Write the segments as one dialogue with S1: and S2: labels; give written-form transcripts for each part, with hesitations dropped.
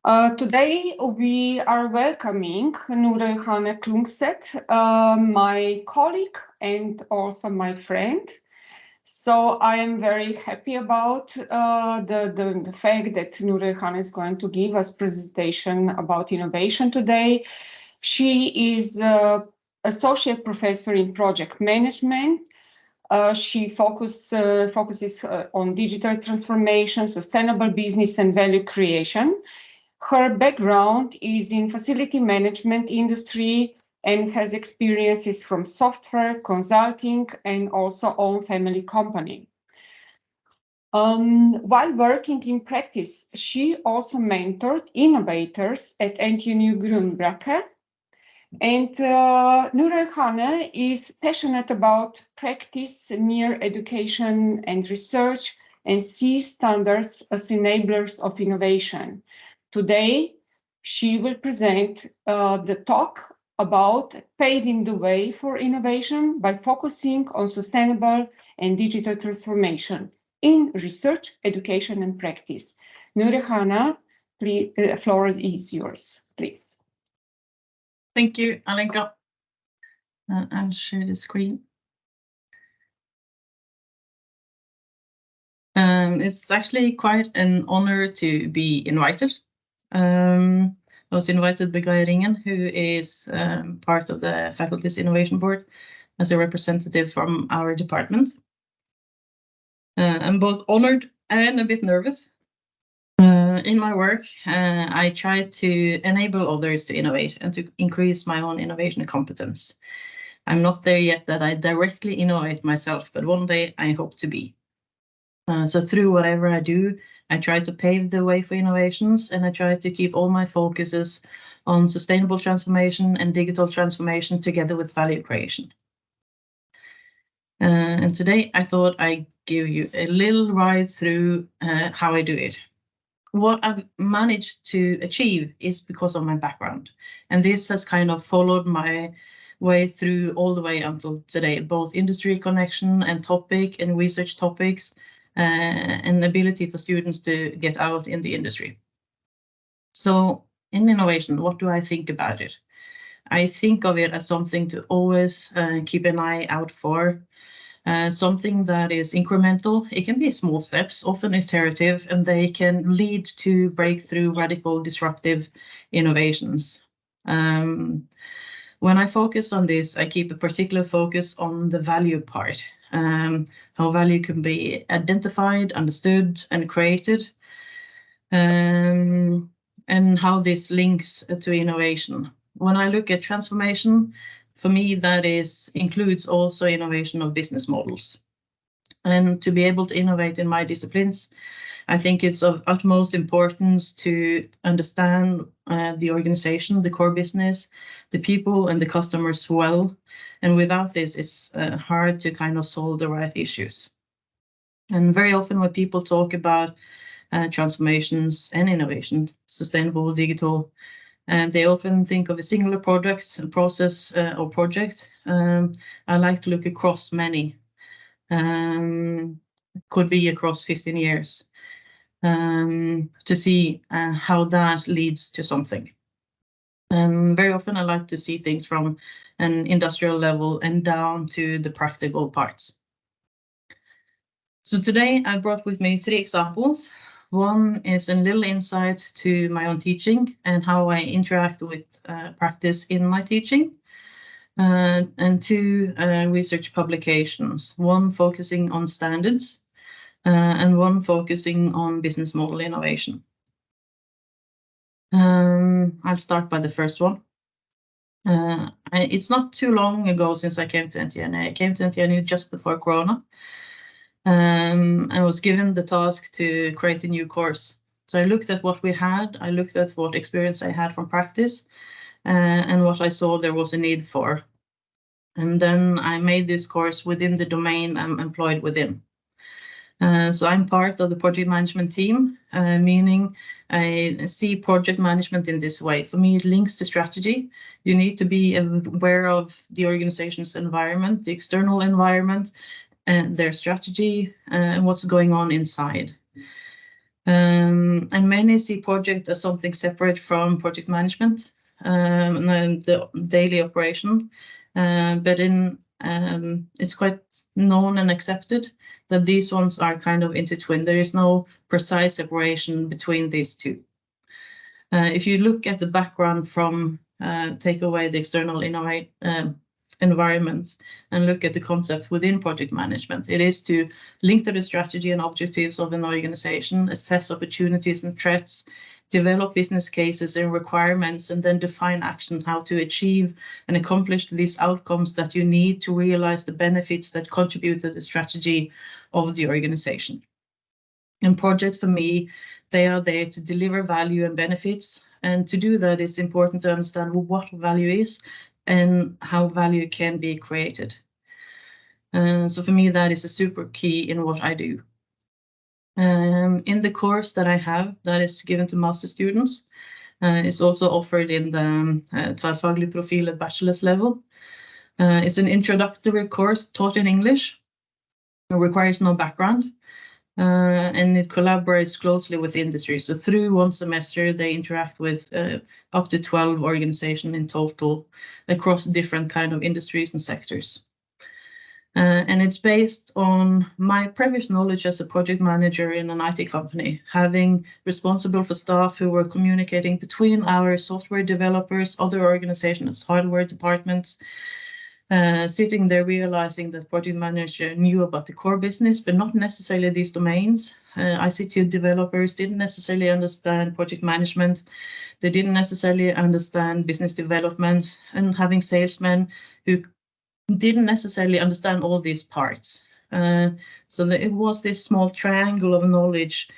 S1: Today we are welcoming Nora Klungseth, my colleague and also my friend. So I am very happy about the fact that Nora is going to give us presentation about innovation today. She is associate professor in project management. She focuses on digital transformation, sustainable business, and value creation. Her background is in facility management industry and has experiences from software, consulting, and also own family company. While working in practice, she also mentored innovators at NTNU Grünbracke. And Johanne is passionate about practice near education and research and sees standards as enablers of innovation. Today, she will present the talk about paving the way for innovation by focusing on sustainable and digital transformation in research, education, and practice. Johanne, please, the floor is yours, please.
S2: Thank you, Alenka. I'll share the screen. It's actually quite an honor to be invited. I was invited by Guy Ringen, who is part of the Faculty's Innovation Board, as a representative from our department. I'm both honored and a bit nervous. In my work, I try to enable others to innovate and to increase my own innovation competence. I'm not there yet that I directly innovate myself, but one day I hope to be. So through whatever I do, I try to pave the way for innovations, and I try to keep all my focuses on sustainable transformation and digital transformation together with value creation. And today I thought I'd give you a little ride through how I do it. What I've managed to achieve is because of my background, and this has kind of followed my way through all the way until today, both industry connection and topic and research topics, and ability for students to get out in the industry. So in innovation, what do I think about it? I think of it as something to always keep an eye out for, something that is incremental. It can be small steps, often iterative, and they can lead to breakthrough, radical, disruptive innovations. When I focus on this, I keep a particular focus on the value part, how value can be identified, understood, and created, and how this links to innovation. When I look at transformation, for me, that includes also innovation of business models. And to be able to innovate in my disciplines, I think it's of utmost importance to understand the organization, the core business, the people and the customers well. And without this, it's hard to kind of solve the right issues. And very often when people talk about transformations and innovation, sustainable, digital, and they often think of a singular product, process, or project. I like to look across many, could be across 15 years, to see how that leads to something. And very often I like to see things from an industrial level and down to the practical parts. So today I brought with me 3 examples. One is a little insight to my own teaching and how I interact with practice in my teaching. And 2 research publications, one focusing on standards and one focusing on business model innovation. I'll start by the first one. It's not too long ago since I came to NTNU. I came to NTNU just before Corona. I was given the task to create a new course. So I looked at what we had, I looked at what experience I had from practice, and what I saw there was a need for. And then I made this course within the domain I'm employed within. So I'm part of the project management team, meaning I see project management in this way. For me, it links to strategy. You need to be aware of the organization's environment, the external environment, and their strategy, and what's going on inside. And many see project as something separate from project management and the daily operation. But it's quite known and accepted that these ones are kind of intertwined. There is no precise separation between these two. If you look at the background from take away the external environment and look at the concept within project management, it is to link to the strategy and objectives of an organization, assess opportunities and threats, develop business cases and requirements, and then define action how to achieve and accomplish these outcomes that you need to realize the benefits that contribute to the strategy of the organization. And project for me, they are there to deliver value and benefits. And to do that, it's important to understand what value is and how value can be created. So for me, that is a super key in what I do. In the course that I have, that is given to master students, it's also offered in the tverrfaglig profil at bachelor's level. It's an introductory course taught in English. It requires no background. And it collaborates closely with industry. So through one semester, they interact with up to 12 organizations in total across different kind of industries and sectors. And it's based on my previous knowledge as a project manager in an IT company, having responsible for staff who were communicating between our software developers, other organizations, hardware departments, sitting there realizing that project manager knew about the core business, but not necessarily these domains. ICT developers didn't necessarily understand project management. They didn't necessarily understand business development, and having salesmen who didn't necessarily understand all these parts. So it was this small triangle of knowledge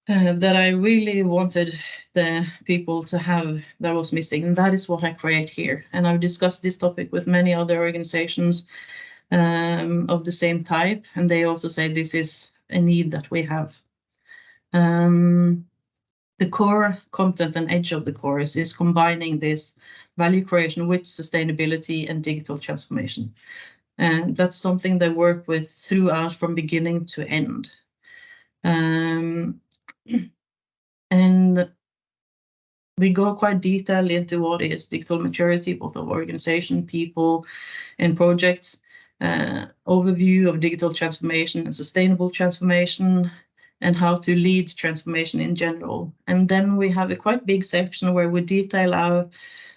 S2: that I really wanted the people to have that was missing. And that is what I create here. And I've discussed this topic with many other organizations of the same type. And they also say this is a need that we have. The core content and edge of the course is combining this value creation with sustainability and digital transformation. And that's something they work with throughout from beginning to end. And we go quite detailed into what is digital maturity, both of organization, people, and projects, overview of digital transformation and sustainable transformation, and how to lead transformation in general. And then we have a quite big section where we detail out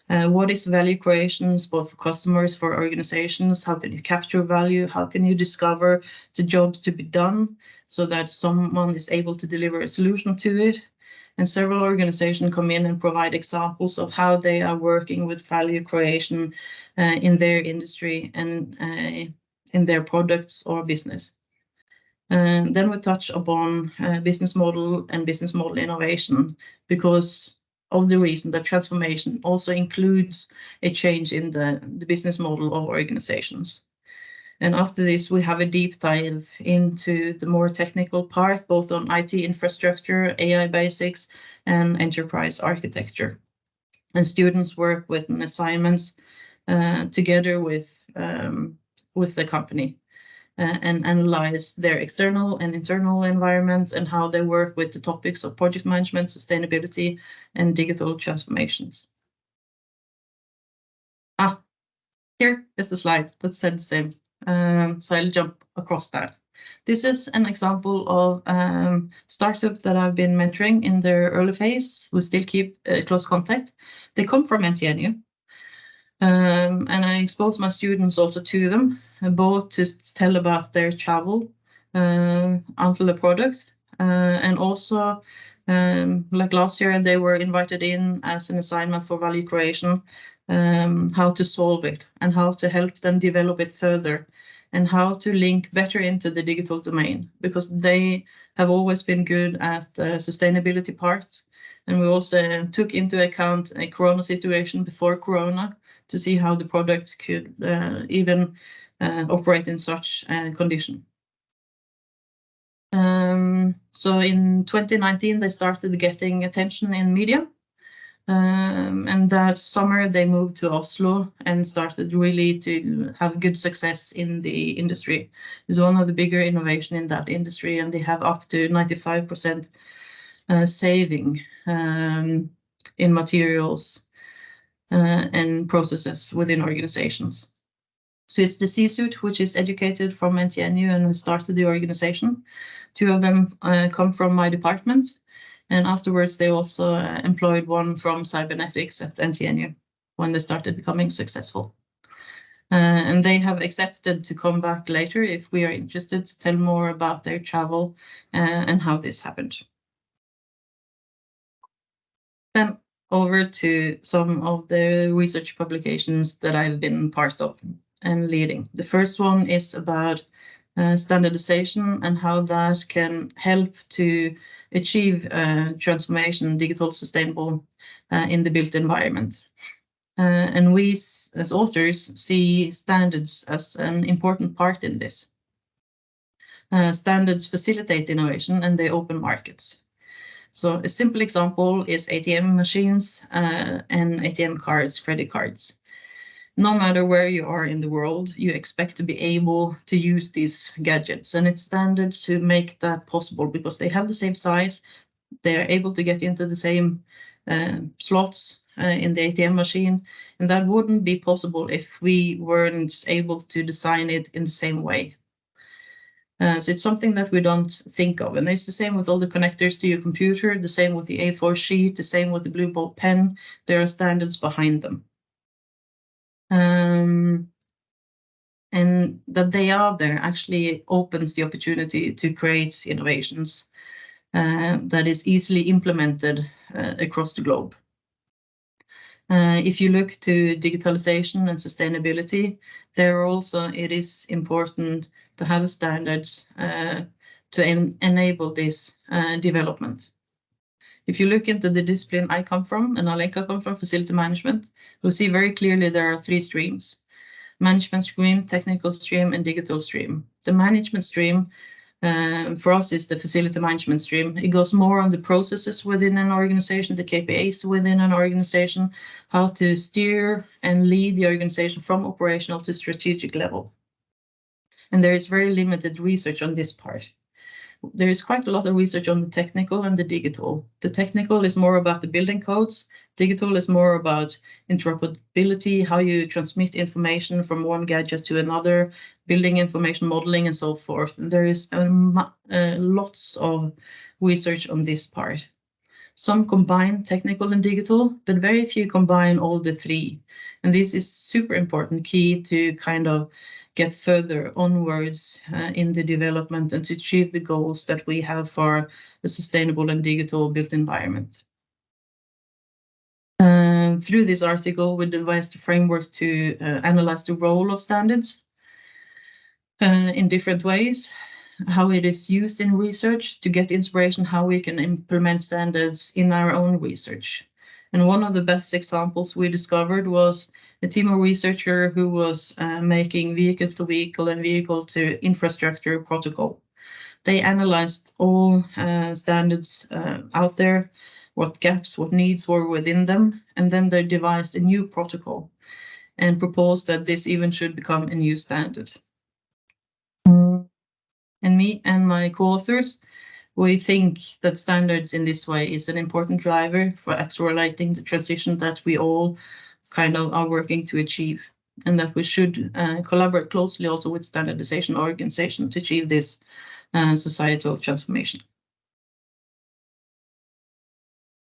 S2: what is value creations, both for customers, for organizations, how can you capture value, how can you discover the jobs to be done so that someone is able to deliver a solution to it. And several organizations come in and provide examples of how they are working with value creation in their industry and in their products or business. Then we touch upon business model and business model innovation, because of the reason that transformation also includes a change in the business model of organizations. And after this, we have a deep dive into the more technical part, both on IT infrastructure, AI basics, and enterprise architecture. And students work with assignments together with the company and analyze their external and internal environment and how they work with the topics of project management, sustainability, and digital transformations. Here is the slide that said the same. So I'll jump across that. This is an example of startup that I've been mentoring in their early phase, who still keep close contact. They come from NTNU. And I expose my students also to them, both to tell about their travel until the product, and also like last year, they were invited in as an assignment for value creation, how to solve it and how to help them develop it further and how to link better into the digital domain, because they have always been good at the sustainability part. And we also took into account a Corona situation before Corona to see how the product could even operate in such a condition. So in 2019, they started getting attention in media. And that summer they moved to Oslo and started really to have good success in the industry. It's one of the bigger innovation in that industry, and they have up to 95% saving in materials and processes within organizations. So it's the C-suite, which is educated from NTNU and who started the organization. Two of them come from my department. And afterwards, they also employed one from cybernetics at NTNU when they started becoming successful. And they have accepted to come back later if we are interested to tell more about their travel and how this happened. Then over to some of the research publications that I've been part of and leading. The first one is about standardization and how that can help to achieve transformation, digital, sustainable in the built environment. And we, as authors, see standards as an important part in this. Standards facilitate innovation and they open markets. So a simple example is ATM machines and ATM cards, credit cards. No matter where you are in the world, you expect to be able to use these gadgets, and it's standards who make that possible because they have the same size, they are able to get into the same slots in the ATM machine, and that wouldn't be possible if we weren't able to design it in the same way. So it's something that we don't think of. And it's the same with all the connectors to your computer, the same with the A4 sheet, the same with the blue ball pen. There are standards behind them. And that they are there actually opens the opportunity to create innovations that is easily implemented across the globe. If you look to digitalization and sustainability, there also it is important to have standards to enable this development. If you look into the discipline I come from, and Alenka come from, facility management, you'll see very clearly there are three streams: management stream, technical stream, and digital stream. The management stream for us is the facility management stream. It goes more on the processes within an organization, the KPIs within an organization, how to steer and lead the organization from operational to strategic level. And there is very limited research on this part. There is quite a lot of research on the technical and the digital. The technical is more about the building codes. Digital is more about interoperability, how you transmit information from one gadget to another, building information modeling, and so forth. And there is lots of research on this part. Some combine technical and digital, but very few combine all the three. And this is super important, key to kind of get further onwards in the development and to achieve the goals that we have for a sustainable and digital built environment. Through this article, we devised frameworks to analyze the role of standards in different ways, how it is used in research to get inspiration, how we can implement standards in our own research. And one of the best examples we discovered was a team of researchers who was making vehicle-to-vehicle and vehicle-to-infrastructure protocol. They analyzed all standards out there, what gaps, what needs were within them, and then they devised a new protocol and proposed that this even should become a new standard. And me and my co-authors, we think that standards in this way is an important driver for accelerating the transition that we all kind of are working to achieve, and that we should collaborate closely also with standardization organizations to achieve this societal transformation.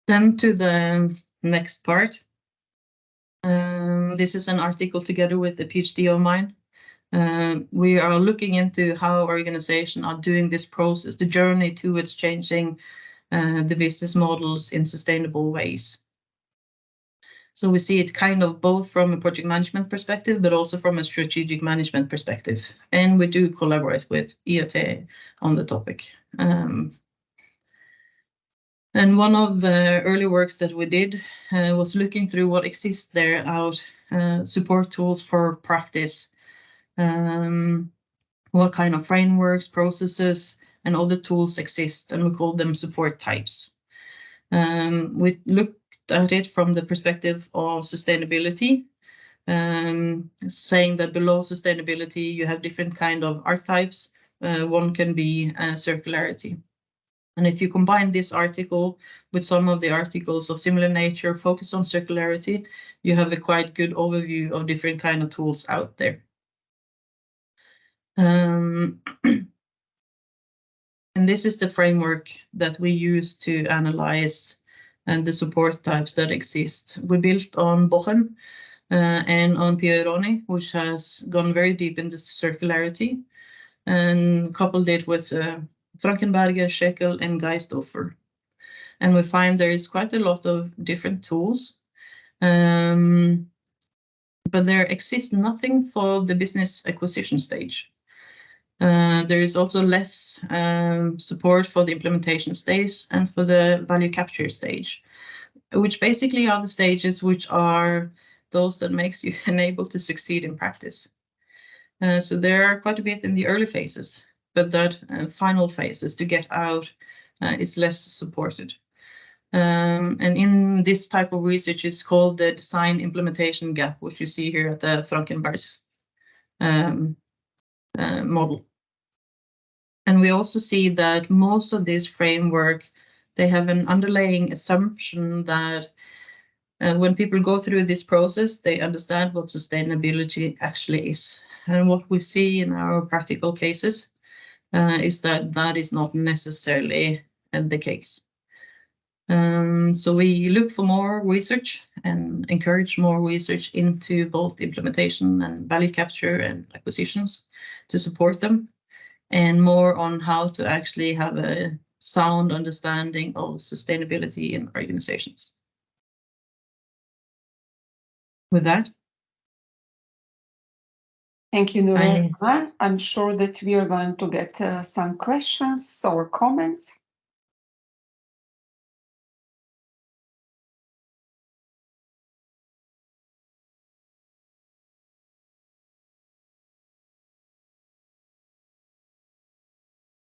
S2: Then to the next part. This is an article together with a PhD of mine. We are looking into how organizations are doing this process, the journey towards changing the business models in sustainable ways. So we see it kind of both from a project management perspective, but also from a strategic management perspective. And we do collaborate with IoT on the topic. And one of the early works that we did was looking through what exists there out, support tools for practice, what kind of frameworks, processes, and other tools exist, and we call them support types. We looked at it from the perspective of sustainability, saying that below sustainability you have different kind of archetypes. One can be circularity. And if you combine this article with some of the articles of similar nature focused on circularity, you have a quite good overview of different kind of tools out there. And this is the framework that we use to analyze and the support types that exist. We built on Bochen and on Pieroni, which has gone very deep into circularity, and coupled it with Frankenberger, Shekel, and Geisthofer. And we find there is quite a lot of different tools, but there exists nothing for the business acquisition stage. There is also less support for the implementation stage and for the value capture stage, which basically are the stages which are those that makes you enable to succeed in practice. So there are quite a bit in the early phases, but that final phases to get out is less supported. And in this type of research is called the design implementation gap, which you see here at the Frankenberg's model. And we also see that most of this framework, they have an underlying assumption that when people go through this process, they understand what sustainability actually is. And what we see in our practical cases is that that is not necessarily the case. So we look for more research and encourage more research into both implementation and value capture and acquisitions to support them, and more on how to actually have a sound understanding of sustainability in organizations. With that,
S1: thank you, Nora. I'm sure that we are going to get some questions or comments.